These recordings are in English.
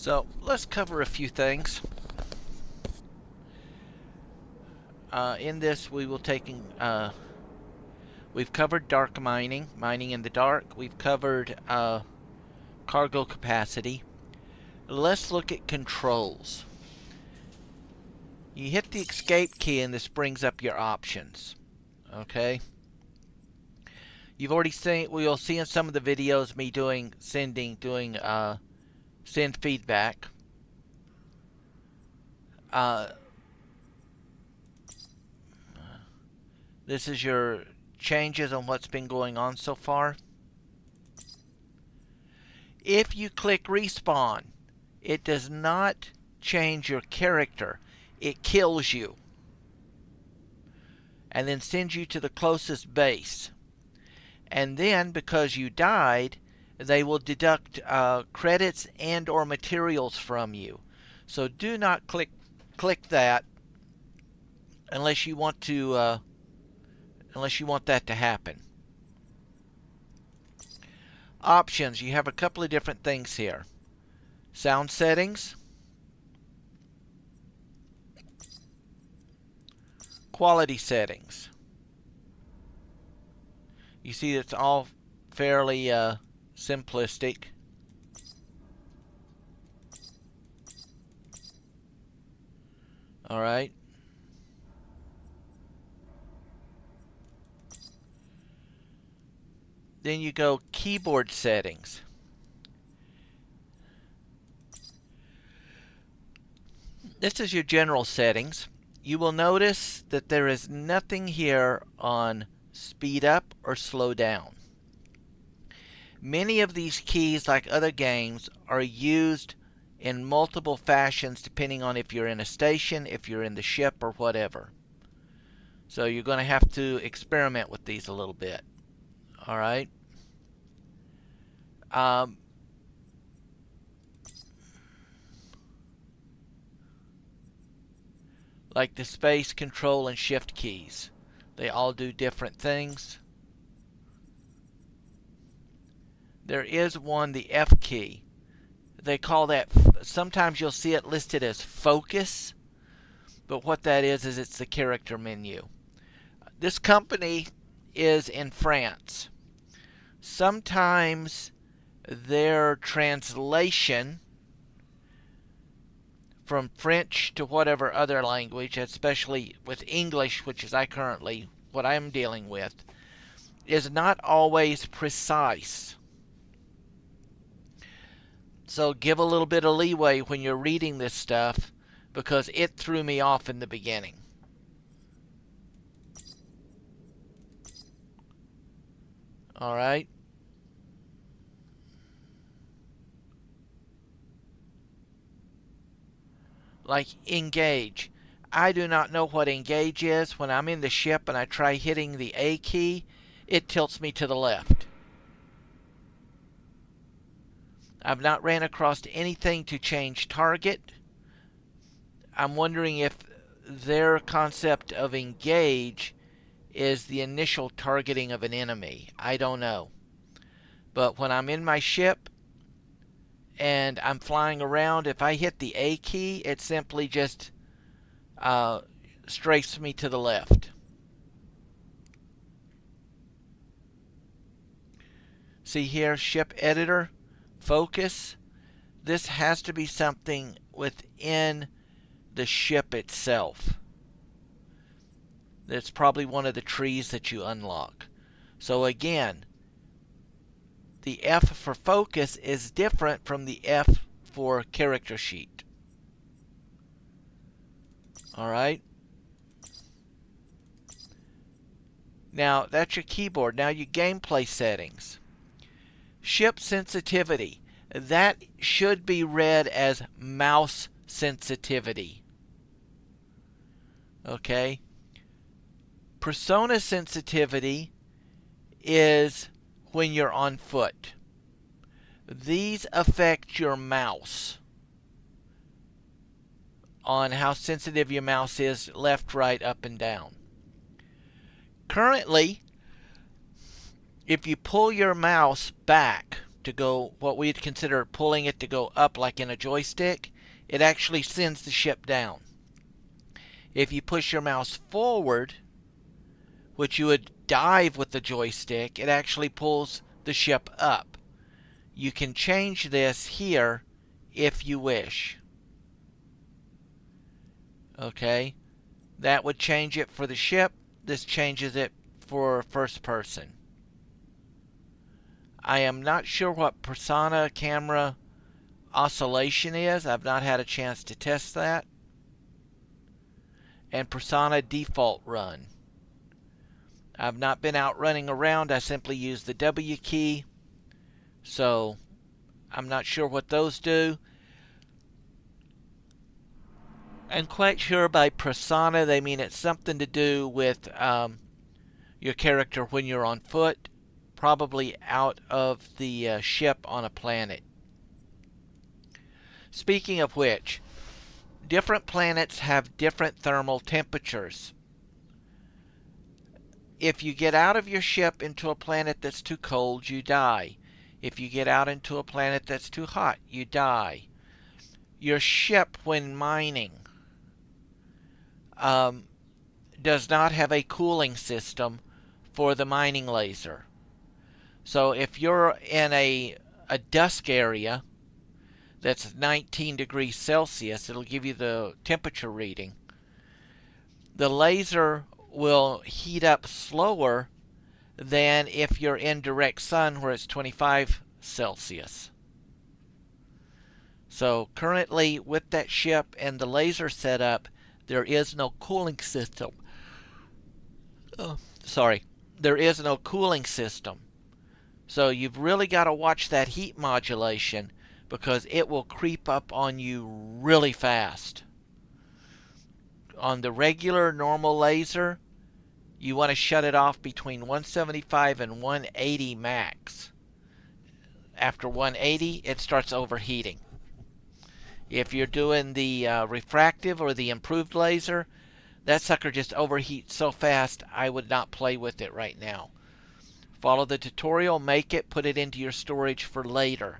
So let's cover a few things. In this, we will we've covered dark mining, mining in the dark. We've covered cargo capacity. Let's look at controls. You hit the escape key and this brings up your options. Okay. You've already seen, we'll see in some of the videos me doing send feedback. This is your changes on what's been going on so far. If you click respawn, it does not change your character. It kills you and then sends you to the closest base. And then, because you died, they will deduct credits and or materials from you. So do not click that unless you want that to happen. Options. You have a couple of different things here. Sound settings, quality settings. You see it's all fairly simplistic. All right. Then you go keyboard settings. This is your general settings. You will notice that there is nothing here on speed up or slow down. Many of these keys, like other games, are used in multiple fashions depending on if you're in a station, if you're in the ship, or whatever. So you're going to have to experiment with these a little bit. All right. Like the space, control, and shift keys. They all do different things. There is one, the F key. They call that, sometimes you'll see it listed as focus, but what that is it's the character menu. This company is in France. Sometimes their translation from French to whatever other language, especially with English, which is what I'm dealing with, is not always precise. So give a little bit of leeway when you're reading this stuff, because it threw me off in the beginning. All right. Like engage. I do not know what engage is. When I'm in the ship and I try hitting the A key, it tilts me to the left. I've not ran across anything to change target. I'm wondering if their concept of engage is the initial targeting of an enemy. I don't know. But when I'm in my ship and I'm flying around, if I hit the A key, it simply just strafes me to the left. See here, ship editor, focus. This has to be something within the ship itself. That's probably one of the trees that you unlock. So again, the F for focus is different from the F for character sheet. Alright. Now that's your keyboard. Now your gameplay settings. Ship sensitivity. That should be read as mouse sensitivity. Okay. Persona sensitivity is when you're on foot. These affect your mouse, on how sensitive your mouse is, left, right, up, and down. Currently, if you pull your mouse back to go, what we'd consider pulling it to go up like in a joystick, it actually sends the ship down. If you push your mouse forward, which you would dive with the joystick, it actually pulls the ship up. You can change this here if you wish. Okay, that would change it for the ship. This changes it for first person. I am not sure what Persona camera oscillation is. I've not had a chance to test that. And Persona default run. I've not been out running around. I simply use the W key. So I'm not sure what those do. I'm quite sure by Persona they mean it's something to do with your character when you're on foot, probably out of the ship on a planet. Speaking of which, different planets have different thermal temperatures. If you get out of your ship into a planet that's too cold, you die. If you get out into a planet that's too hot, you die. Your ship, when mining, does not have a cooling system for the mining laser. So if you're in a dusk area that's 19 degrees Celsius, it'll give you the temperature reading. The laser will heat up slower than if you're in direct sun where it's 25 Celsius. So currently with that ship and the laser setup, there is no cooling system. There is no cooling system. So you've really got to watch that heat modulation because it will creep up on you really fast. On the regular normal laser, you want to shut it off between 175 and 180 max. After 180, it starts overheating. If you're doing the refractive or the improved laser, that sucker just overheats so fast I would not play with it right now. Follow the tutorial, make it, put it into your storage for later.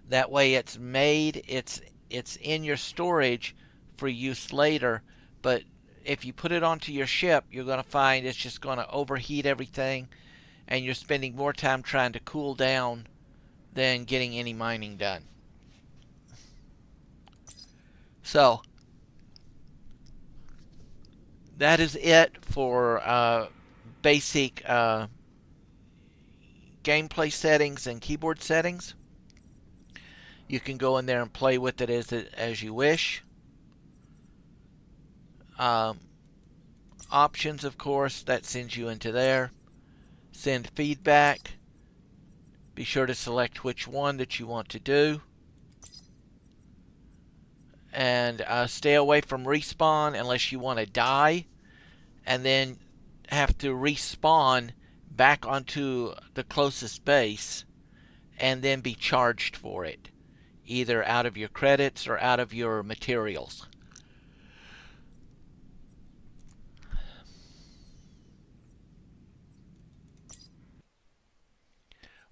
That way it's made, it's in your storage for use later, but if you put it onto your ship, you're going to find it's just going to overheat everything, and you're spending more time trying to cool down than getting any mining done. So, that is it for basic gameplay settings and keyboard settings. You can go in there and play with it as you wish. Options, of course, that sends you into there. Send feedback. Be sure to select which one that you want to do. And stay away from respawn unless you want to die and then have to respawn back onto the closest base and then be charged for it, either out of your credits or out of your materials.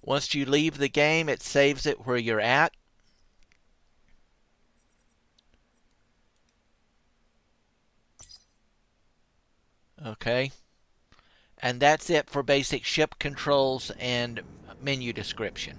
Once you leave the game, it saves it where you're at. Okay. And that's it for basic ship controls and menu description.